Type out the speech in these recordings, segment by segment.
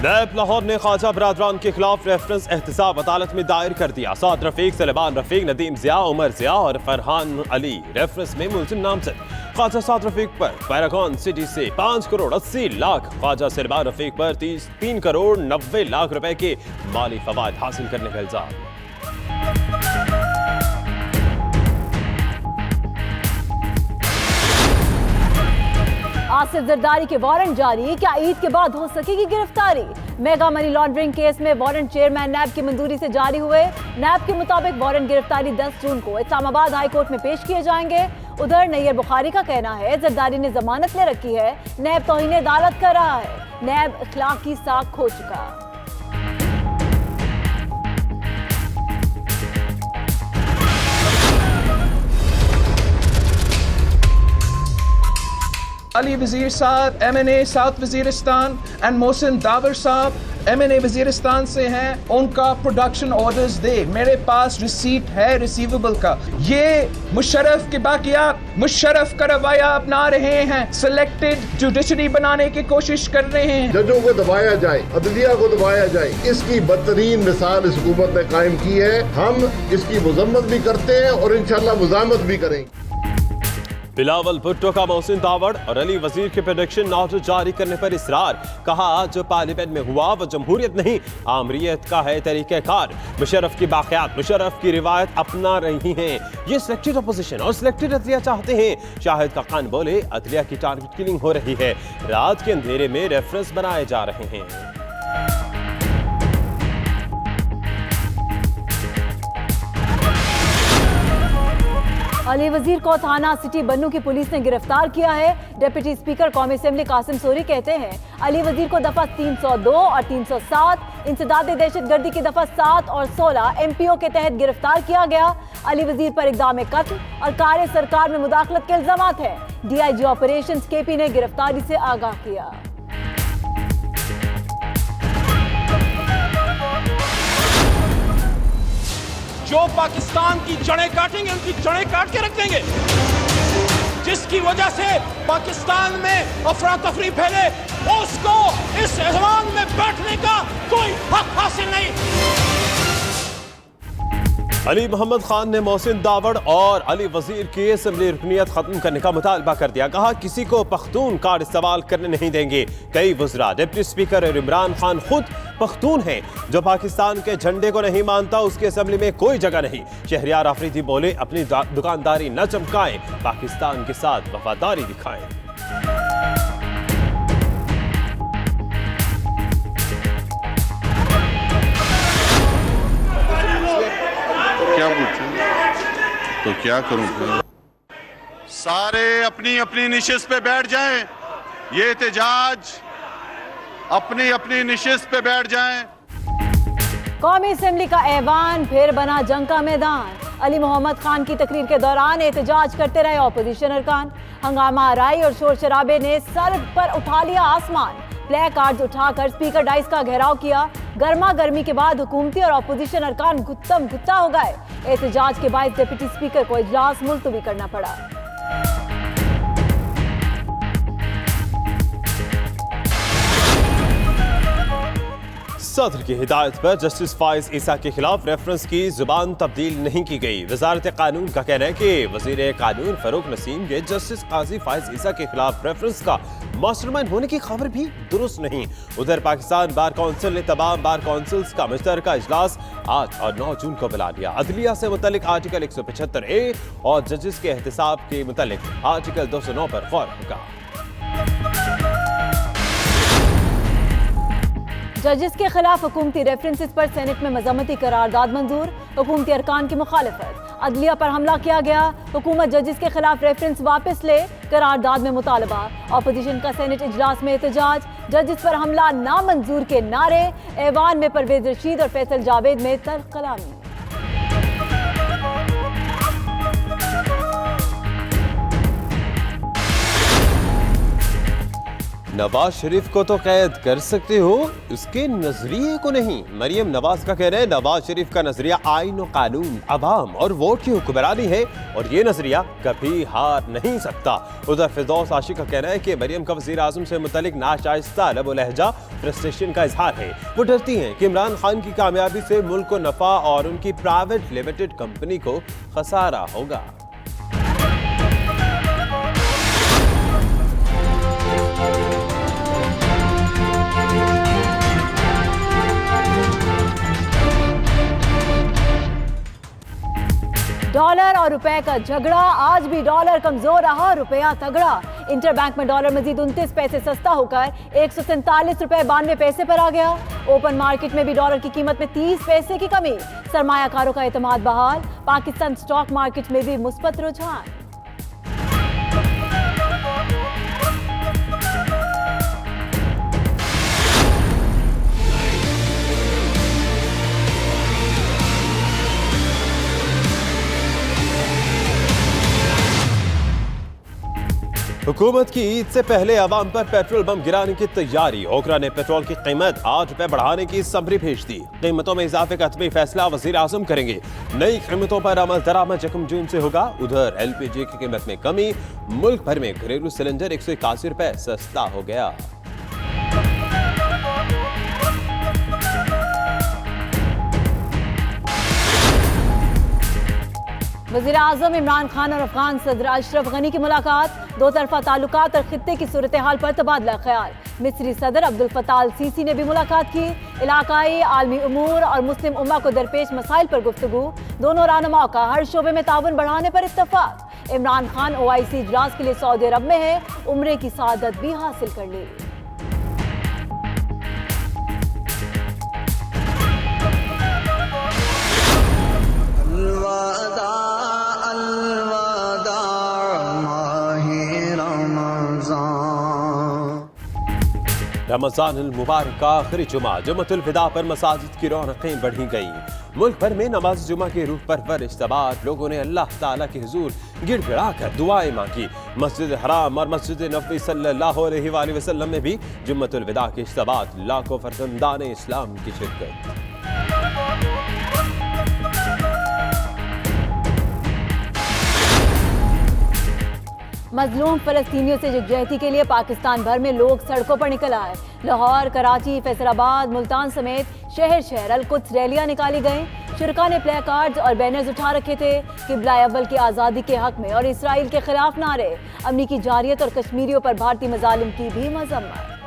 नैब लाहौर ने ख्वाजा बरादरान के खिलाफ रेफरेंस एहतसाब अदालत में दायर कर दिया। साद रफीक, सलेमान रफीक, नदीम जिया, उमर जिया और फरहान अली रेफरेंस में मुलजिम नामजद। ख्वाजा साद रफीक पर पैरागॉन सिटी से 5 करोड़ 80 लाख, ख्वाजा सलेमान रफीक पर 3 करोड़ 90 लाख रुपए के माली फवाद हासिल करने का इल्जाम। आसिफ जरदारी के वारंट जारी, क्या ईद के बाद हो सकेगी गिरफ्तारी? मेगा मनी लॉन्ड्रिंग केस में वारंट चेयरमैन नैब की मंजूरी से जारी हुए। नैब के मुताबिक वारंट गिरफ्तारी 10 जून को इस्लामाबाद हाई कोर्ट में पेश किए जाएंगे। उधर नैयर बुखारी का कहना है जरदारी ने जमानत ले रखी है, नैब तौहीन अदालत कर रहा है, नैब इखलाक की साख खो चुका। अली वजीर साहब MNA south Waziristan and Mohsin the power साहब MNA वजीरिस्तान से हैं, उनका प्रोडक्शन ऑर्डर्स दे, मेरे पास रिसीट है रिसीवेबल का। ये मुशर्रफ के बाकिया मुशर्रफ का रवैया अपना रहे हैं, सिलेक्टेड जुडिशरी बनाने की कोशिश कर रहे हैं। जजों को दबाया जाए, अदलिया को दबाया जाए, इसकी बदतरीन मिसाल इस हुकूमत ने कायम की है। हम इसकी मजम्मत भी करते हैं और इंशाल्लाह मुजामत भी करेंगे। बिलावल भुट्टो का मोहसिन दावड़ और अली वजीर के प्रोडक्शन ऑर्डर जारी करने पर इसरार, कहा जो पार्लियामेंट में हुआ वो जमहूरियत नहीं आमरीयत का है तरीक़ेकार। मुशर्रफ की बाक़ियात, मुशर्रफ की रिवायत अपना रही हैं। ये सिलेक्टेड अपोजिशन और सिलेक्टेड अदलिया चाहते हैं। शाहिद का खान बोले अदलिया की टारगेट किलिंग हो रही है, रात के अंधेरे में रेफरेंस बनाए जा रहे हैं। अली वजीर को थाना सिटी बन्नू की पुलिस ने गिरफ्तार किया है। डिप्टी स्पीकर कौमी असेंबली कासिम सोरी कहते हैं अली वजीर को दफा 302 और 307 इंसदाद दहशतगर्दी की दफा 7 और 16 MPO के तहत गिरफ्तार किया गया। अली वजीर पर इक़दाम कत्ल और कार्य सरकार में मुदाखलत के इल्जामात हैं। DIG ऑपरेशंस KP ने गिरफ्तारी से आगाह किया। जो पाकिस्तान की जड़ें काटेंगे उनकी जड़ें काट के रख देंगे, जिसकी वजह से पाकिस्तान में अफरा तफरी फैले, उसको इस ऐवान में बैठने का कोई हक हासिल नहीं। अली मोहम्मद खान ने मोहसिन दावड़ और अली वजीर की असेंबली रुकनियत खत्म करने का मुतालबा कर दिया। कहा किसी को पख्तून कार्ड इस्तेमाल करने नहीं देंगे। कई वज़रा, डिप्टी स्पीकर और इमरान खान खुद पख्तून हैं। जो पाकिस्तान के झंडे को नहीं मानता उसकी असेंबली में कोई जगह नहीं। शहरियार आफरीदी बोले अपनी दुकानदारी न चमकाएं, पाकिस्तान के साथ वफादारी दिखाएं। क्या पूछूं तो क्या करूं? सारे अपनी अपनी निशिस्त पे बैठ जाएं। ये एहतजाज अपनी अपनी निशिस्त पे बैठ जाएं। कौमी असेंबली का ऐवान फिर बना जंग का मैदान। अली मोहम्मद खान की तकरीर के दौरान एहतजाज करते रहे अपोजिशन अरकान। हंगामा आराई और शोर शराबे ने सर पर उठा लिया आसमान। प्ले कार्ड्स उठाकर स्पीकर डाइस का घेराव किया। गर्मा गर्मी के बाद हुकूमती और अपोजिशन अरकान गुत्तम गुत्ता हो गए। एहतजाज के बाद डिप्टी स्पीकर को इजलास मुलतवी करना पड़ा। सदर की हिदायत पर जस्टिस फाइज ईसा के खिलाफ रेफरेंस की जुबान तब्दील नहीं की गई। वजारत कानून का कहना है कि वजीर कानून फरूक नसीम के जस्टिस काजी फाइज ईसा के खिलाफ रेफरेंस का मास्टरमाइंड होने की खबर भी दुरुस्त नहीं। उधर पाकिस्तान बार काउंसिल ने तमाम बार काउंसिल्स का मुश्तरका इजलास 8 और 9 जून को बुला लिया। अदलिया से मुतल्लिक आर्टिकल 175A और जजेस के एहतसाब के मुतल्लिक आर्टिकल 209 पर गौर होगा। जजेस के खिलाफ हुकूमती रेफरेंसेस पर सेनेट में मजम्मती करारदाद मंजूर। हुकूमती अरकान की मुखालफत। अदलिया पर हमला किया गया। हुकूमत जजेस के खिलाफ रेफरेंस वापस ले, करारदाद में मुतालबा। अपोजिशन का सेनेट इजलास में एहतजाज। जजेस पर हमला नामंजूर के नारे। ऐवान में परवेज रशीद और फैसल जावेद में तल्ख कलामी। नवाज शरीफ को तो कैद कर सकते हो, उसके नजरिए को नहीं। मरियम नवाज का कहना है नवाज शरीफ का नजरिया आईन और कानून, अवाम और वोट की हुक्मरानी है और ये नजरिया कभी हार नहीं सकता। उधर फिरदौस आशिक का कहना है कि मरियम का वजीर आजम से मुतल्लिक नाशाइस्ता लब लहजा फ्रस्ट्रेशन का इजहार है। वो डरती हैं कि इमरान खान की कामयाबी से मुल्क को नफा और उनकी प्राइवेट लिमिटेड कंपनी को खसारा होगा। डॉलर और रुपए का झगड़ा, आज भी डॉलर कमजोर रहा, रुपया तगड़ा। इंटरबैंक में डॉलर मजीद 29 पैसे सस्ता होकर 147 रुपए 92 पैसे पर आ गया। ओपन मार्केट में भी डॉलर की कीमत में 30 पैसे की कमी। सरमायाकारों का एतमाद बहाल, पाकिस्तान स्टॉक मार्केट में भी मुस्बत रुझान। हुकूमत की ईद से पहले अवाम पर पेट्रोल बम गिराने की तैयारी। ओकरा ने पेट्रोल की कीमत 8 रुपए बढ़ाने की समरी भेज दी। कीमतों में इजाफे का हतमी फैसला वजीर आजम करेंगे। नई कीमतों पर अमल दरामद 1 जून से होगा। उधर LPG की कीमत में कमी, मुल्क भर में घरेलू सिलेंडर 181 रुपए सस्ता हो गया। वज़ीर आज़म इमरान खान और अफगान सदर अशरफ गनी की मुलाकात, दो तरफा ताल्लुकात और खित्ते की सूरत हाल पर तबादला ख्याल। मिस्री सदर अब्दुल फताह अल सीसी ने भी मुलाकात की। इलाकाई आलमी उमूर और मुस्लिम उम्मा को दरपेश मसाइल पर गुफ्तगू। दोनों रहनुमाओं का हर शोबे में ताउन बढ़ाने पर इत्तफाक। इमरान खान OIC इजलास के लिए सऊदी अरब में है, उम्रे की सआदत भी हासिल कर ली। रमजान मुबारक का आखिरी जुमा, जुम्मतुल विदा पर मसाजिद की रौनकें बढ़ी गई। मुल्क भर में नमाज जुमा के रूह पर इज्तिमा, लोगों ने अल्लाह ताला के हुजूर गिड़गिड़ा कर दुआएं मांगी। मस्जिद हराम और मस्जिद नबवी सल्लल्लाहु अलैहि वसल्लम में भी जुम्मतुल विदा के इज्तिमा, लाखों फर्जंदान इस्लाम की शिरकत। मजलूम फलस्तीनियों से यकजहती के लिए पाकिस्तान भर में लोग सड़कों पर निकल आए। लाहौर, कराची, फैसलाबाद, मुल्तान समेत शहर शहर अल-कुद्स रैलियां निकाली गईं। शुरका ने प्ले कार्ड्स और बैनर्स उठा रखे थे। किबला अव्वल की आज़ादी के हक में और इसराइल के खिलाफ नारे, अमरीकी जारियत और कश्मीरियों पर भारतीय मजालिम की भी मजम्मत।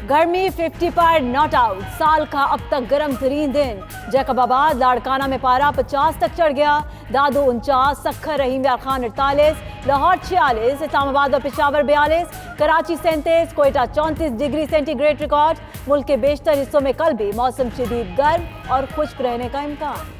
गर्मी 50 पर नॉट आउट, साल का अब तक गर्म तरीन दिन। जैकबाबाद, लाड़काना में पारा 50 तक चढ़ गया। दादो 49, सखर, रहीम यार खान 48, लाहौर 46, इस्लामाबाद और Peshawar 42, Karachi 37, Quetta 34 degree centigrade record. मुल्क के बेशतर हिस्सों में कल भी मौसम शदीद गर्म और खुश्क रहने का इम्कान।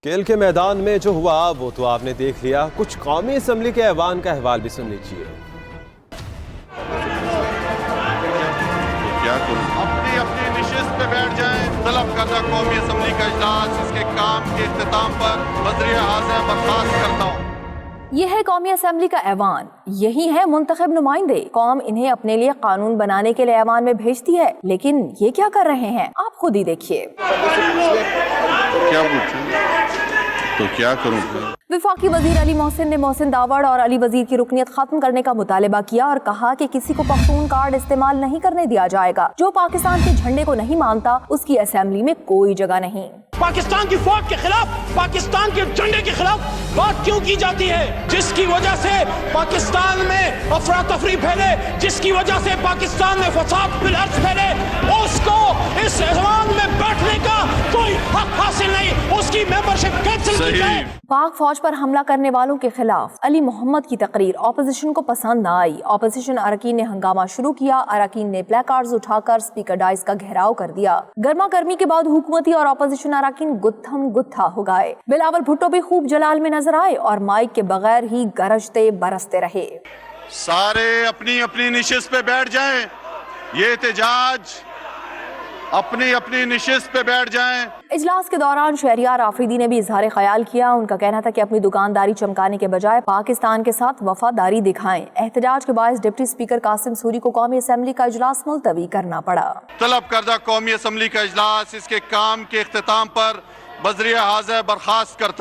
खेल के मैदान में जो हुआ वो तो आपने देख लिया। कुछ कौमी असम्बली के ऐवान का अहवाल भी सुन लीजिए। क्या करूं? अपनी अपनी निशिस्त पे बैठ जाएं। तलब करदा कौमी असम्बली का इजलास इसके काम के इख्तिताम पर वज़ीर आज़म बर्खास्त करता हूँ। यह है कौमी असम्बली का ऐवान, यही है मुंतखब नुमाइंदे। कौम इन्हें अपने लिए कानून बनाने के लिए ऐवान में भेजती है, लेकिन ये क्या कर रहे हैं आप खुद ही देखिए। क्या पूछूं? तो क्या करूं? वफाकी वजीर अली मोहसिन ने मोहसिन दावड़ और अली वजीर की रुकनीत खत्म करने का मुतालबा किया और कहा कि किसी को पख्तून कार्ड इस्तेमाल नहीं करने दिया जाएगा। जो पाकिस्तान के झंडे को नहीं मानता उसकी असेंबली में कोई जगह नहीं। पाकिस्तान की फौज के खिलाफ, पाकिस्तान के झंडे के खिलाफ बात क्यों की जाती है? जिसकी वजह से पाकिस्तान में अफरा तफरी फैले, जिसकी वजह से पाकिस्तान में फसाद फिल अर्ज फैले, उसको इस ऐवान में बैठने का कोई हक हासिल नहीं। उस इसकी मेंबरशिप कैंसिल की जाए। पाक फौज पर हमला करने वालों के खिलाफ अली मोहम्मद की तकरीर ऑपोजिशन को पसंद न आई। ऑपोजिशन अरकान ने हंगामा शुरू किया। अरकान ने प्लेकार्ड्स उठाकर स्पीकर डाइस का घेराव कर दिया। गर्मा गर्मी के बाद हुकूमती और ऑपोजिशन अरकान गुत्थम गुत्था हो गए। बिलावल भुट्टो भी खूब जलाल में नजर आए और माइक के बगैर ही गरजते बरसते रहे। सारे अपनी अपनी निशिस्त पे बैठ जाएं। ये एहतजाज अपनी अपनी निशिस्त पे बैठ जाएं। इजलास के दौरान शहरियार आफरीदी ने भी इजहार ख्याल किया। उनका कहना था कि अपनी दुकानदारी चमकाने के बजाय पाकिस्तान के साथ वफादारी दिखाएं। एहतजाज के बायस डिप्टी स्पीकर कासिम सूरी को कौमी असम्बली का इजलास मुलतवी करना पड़ा। तलब करदा कौमी असम्बली का इजलास इसके काम के इख्तिताम पर बजरिया हाज़िर बर्खास्त करता।